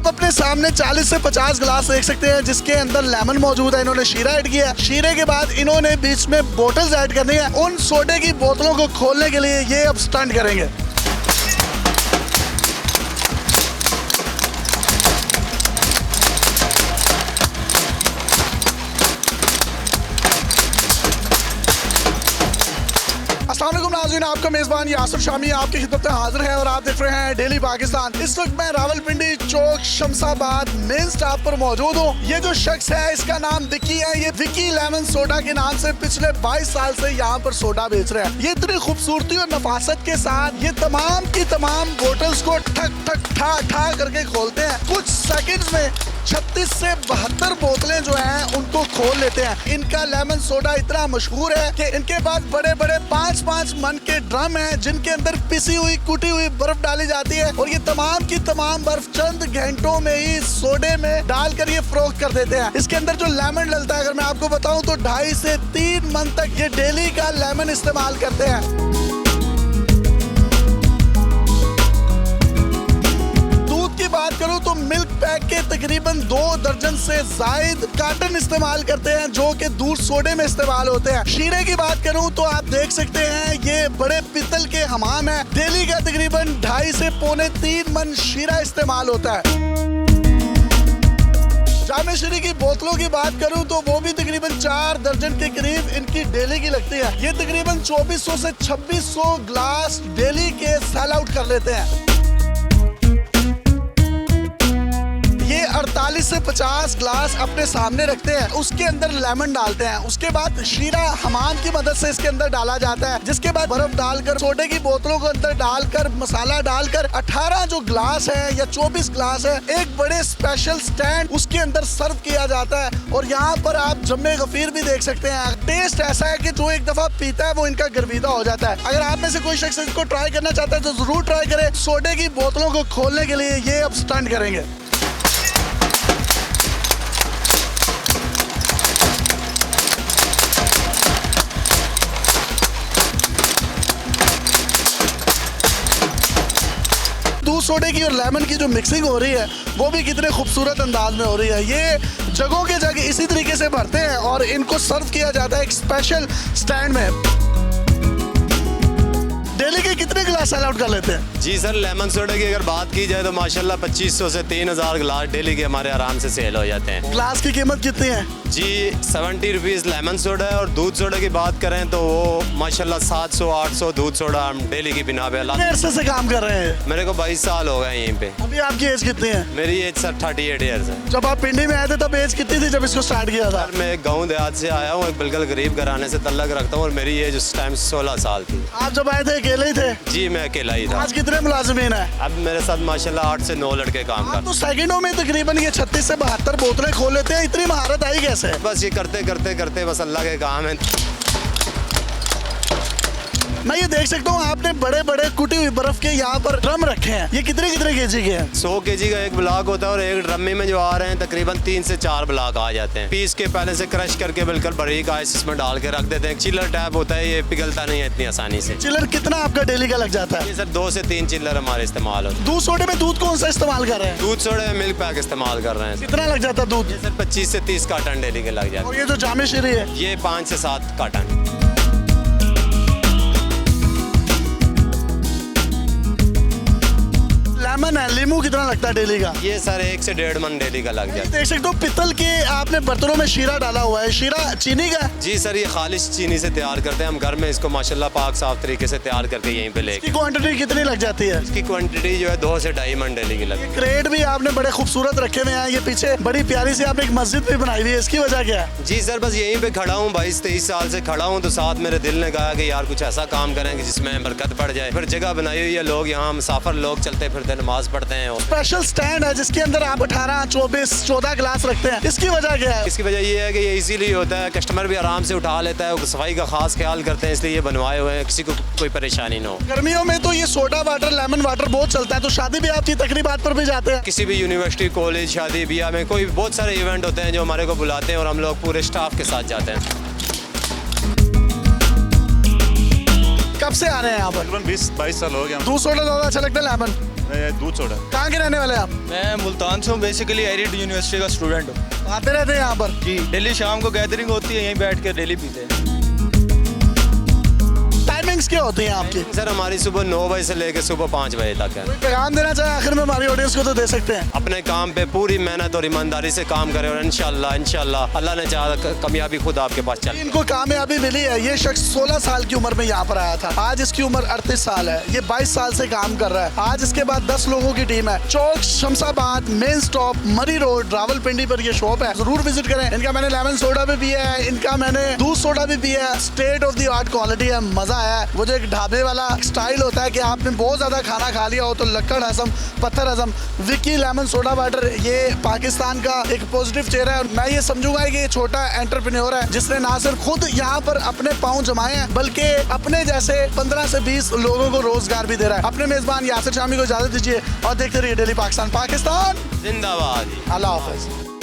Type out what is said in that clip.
आप अपने सामने 40 से 50 गिलास देख सकते हैं जिसके अंदर लेमन मौजूद है। इन्होंने शीरा ऐड किया है। शीरे के बाद इन्होंने बीच में बोतल्स ऐड करनी है। उन सोडे की बोतलों को खोलने के लिए ये अब स्टंट करेंगे। अस्सलाम वालेकुम नाज़रीन, आपका मेज़बान यासिर शामी आपकी खिदमत में हाजिर है और आप देख रहे हैं डेली पाकिस्तान। इस वक्त मैं रावलपिंडी चौक शमशाबाद मेन स्टॉप पर मौजूद हूँ। ये जो शख्स है इसका नाम विकी है। ये विकी लेमन सोडा के नाम से पिछले 22 साल से यहाँ पर सोडा बेच रहे हैं। ये इतनी खूबसूरती और नफासत के साथ ये तमाम की तमाम बोटल्स को ठक ठक ठा ठा करके खोलते हैं। कुछ सेकंड्स में 36 से 72 बोतलें जो हैं उनको खोल लेते हैं। इनका लेमन सोडा इतना मशहूर है कि इनके पास बड़े बड़े 5-5 मन के ड्रम हैं जिनके अंदर पिसी हुई कुटी हुई बर्फ डाली जाती है और ये तमाम की तमाम बर्फ चंद घंटों में ही सोडे में डालकर ये फरोख्त कर देते हैं। इसके अंदर जो लेमन डलता है, अगर मैं आपको बताऊं तो 2.5 से 3 मन तक ये डेली का लेमन इस्तेमाल करते हैं। की बात करूं तो मिल्क पैक के तकरीबन 2 दर्जन से जायद कार्टन इस्तेमाल करते हैं जो कि दूध सोडे में इस्तेमाल होते हैं। शीरे की बात करूं तो आप देख सकते हैं ये बड़े पित्तल के हमाम है। डेली का तकरीबन 2.5 से पौने 3 मन शीरा इस्तेमाल होता है। जामे शीरी की बोतलों की बात करूं तो वो भी तकरीबन 4 दर्जन के करीब इनकी डेली की लगती है। ये तकरीबन 2400 से 2600 ग्लास डेली के सेल आउट कर लेते हैं। ये 48 से 50 ग्लास अपने सामने रखते हैं, उसके अंदर लेमन डालते हैं। उसके बाद शीरा हमाम की मदद से इसके अंदर डाला जाता है, जिसके बाद बर्फ डालकर सोडे की बोतलों को अंदर डालकर मसाला डालकर 18 जो ग्लास है या 24 ग्लास है एक बड़े स्पेशल स्टैंड उसके अंदर सर्व किया जाता है। और यहाँ पर आप जम्मे गफीर भी देख सकते हैं। टेस्ट ऐसा है कि जो एक दफा पीता है वो इनका गर्विदा हो जाता है। अगर आप में से कोई शख्स इसको ट्राई करना चाहता है तो जरूर ट्राई करें। सोडे की बोतलों को खोलने के लिए ये अब स्टंट करेंगे। दूध सोडे की और लेमन की जो मिक्सिंग हो रही है वो भी कितने खूबसूरत अंदाज में हो रही है। ये जगहों के जगह इसी तरीके से भरते हैं और इनको सर्व किया जाता है एक स्पेशल स्टैंड में। डेली के कितने गिलास सेल आउट कर लेते हैं? जी सर, लेमन सोडा की अगर बात की जाए तो माशाल्लाह 2500 से 3000 गिलास डेली के हमारे आराम से सेल हो जाते हैं। ग्लास की कीमत कितनी है? जी 70 रुपीज़ लेमन सोडा है और दूध सोडा की बात करें तो वो माशाल्लाह 700-800 दूध सोडा हम डेली की बिना पे। कितने अरसे से काम कर रहे हैं? मेरे को 22 साल हो गए यहीं पे। अभी आपकी एज कितनी है? मेरी एज सर 38 ईयर्स है। जब आप पिंडी में आए थे तब एज कितनी थी जब इसको स्टार्ट किया था? मैं एक गाँव देहात से आया हूँ, एक बिल्कुल गरीब घराने से तल्लक रखता हूँ और मेरी एज उस टाइम 16 साल थी। आप जब आए थे अकेले ही थे? जी मैं अकेला ही था। आज कितने मुलाजिमीन है? अब मेरे साथ माशाल्लाह 8 से 9 लड़के काम करते। तो सेकंडों में तकरीबन ये 36 से 72 बोतलें खोल लेते हैं। इतनी महारत आई कैसे? बस ये करते करते करते बस अल्लाह के काम है। मैं ये देख सकता हूँ आपने बड़े बड़े कुटी हुई बर्फ के यहाँ पर ड्रम रखे हैं। ये कितने कितने केजी के हैं? 100 केजी का एक ब्लॉक होता है और एक ड्रमी में जो आ रहे हैं तकरीबन 3 से 4 ब्लॉक आ जाते हैं। पीस के पहले से क्रश करके बिल्कुल बारीक आइस इसमें डाल के रख देते हैं। चिल्लर टैप होता है, ये पिघलता नहीं है इतनी आसानी से। चिल्लर कितना आपका डेली का लग जाता है? ये सर 2 से 3 चिल्लर हमारे इस्तेमाल होते हैं। दूध सोडे में दूध कौन सा इस्तेमाल कर रहे हैं? दूध सोडे में मिल्क पैक इस्तेमाल कर रहे हैं। कितना लग जाता है दूध? सर 25 से 30 कार्टन डेली के लग जाते हैं। और ये जो जामे शीरी है ये 5 से 7 कार्टन। लेमन है, लीमू कितना लगता है डेली का? ये सर 1 से 1.5 मन डेली का लग जाता है। देख सकते हो पित्तल के आपने बर्तनों में शीरा डाला हुआ है। शीरा चीनी का? जी सर, ये खालिश चीनी से तैयार करते हैं हम घर में। इसको माशाल्लाह पाक साफ तरीके से तैयार करके यहीं पे लेके। इसकी क्वांटिटी कितनी लग जाती है? इसकी क्वांटिटी जो है 2 से 2.5 मन डेली की लगती है। क्रेट भी आपने बड़े खूबसूरत रखे हुए हैं। ये पीछे बड़ी प्यारी सी आपने एक मस्जिद भी बनाई हुई है, इसकी वजह क्या है? जी सर, बस यहीं पे खड़ा हूँ, 22-23 साल से खड़ा हूँ तो साथ मेरे दिल ने कहा कि यार कुछ ऐसा काम करें कि जिसमें बरकत पड़ जाए। फिर जगह बनाई हुई है, लोग यहाँ मुसाफिर लोग चलते फिरते नमाज पढ़ते हैं। स्पेशल स्टैंड है जिसके अंदर आप 18, 24, 14 गिलास रखते हैं। इसकी वजह क्या है? इसकी वजह ये है कि ये इजीली होता है, कस्टमर भी आराम से उठा लेता है। सफाई का खास ख्याल करते हैं इसलिए ये बनवाए हुए हैं, किसी को कोई परेशानी ना हो। गर्मियों में तो ये सोडा वाटर लेमन वाटर बहुत चलता है, तो शादी ब्याह की तकरीबात पर भी जाते हैं? किसी भी यूनिवर्सिटी कॉलेज शादी ब्याह में कोई बहुत सारे इवेंट होते हैं जो हमारे को बुलाते हैं और हम लोग पूरे स्टाफ के साथ जाते हैं। कब से आ रहे हैं यहाँ पर? तकरीबन 20-22 साल हो गया। दूध सोडा ज़्यादा अच्छा लगता है लेमन? दूध सोडा। कहाँ के रहने वाले हैं आप? मैं मुल्तान से हूँ, बेसिकली एरिड यूनिवर्सिटी का स्टूडेंट हूँ। आते रहते हैं यहाँ पर? जी, डेली शाम को गैदरिंग होती है, यहीं बैठ के डेली पीते हैं। टाइमिंग्स क्या होती हैं आपकी? सर हमारी सुबह 9 बजे से लेकर सुबह 5 बजे तक है। कोई पैगाम देना चाहे आखिर में हमारी ऑडियंस को तो दे सकते हैं। अपने काम पे पूरी मेहनत और ईमानदारी से काम करें और इंशाल्लाह इंशाल्लाह अल्लाह ने चाहा कामयाबी खुद आपके पास चल। इनको कामयाबी मिली है। ये शख्स 16 साल की उम्र में यहाँ पर आया था, आज इसकी उम्र 38 साल है। ये 22 साल से काम कर रहा है। आज इसके बाद 10 लोगों की टीम है। चौक शमशाबाद मेन स्टॉप मरी रोड रावलपिंडी पर ये शॉप है, जरूर विजिट करें। इनका मैंने लेमन सोडा भी पिया है, इनका मैंने दूध सोडा भी पिया है। State of the art quality है, मजा आया है। वो जो एक ढाबे वाला स्टाइल होता है कि आपने बहुत ज्यादा खाना खा लिया हो तो लक्कड़ हजम पत्थर हजम। विकी लेमन सोडा वाटर ये पाकिस्तान का एक पॉजिटिव चेहरा है। मैं ये समझूंगा कि ये छोटा एंटरप्रेन्योर है जिसने ना सिर्फ खुद यहाँ पर अपने पांव जमाए हैं बल्कि अपने जैसे 15 से 20 लोगों को रोजगार भी दे रहा है। अपने मेजबान यासिर शामी को इजाजत दीजिए और देखते रहिए डेली पाकिस्तान। पाकिस्तान जिंदाबाद। अल्लाह हाफिज।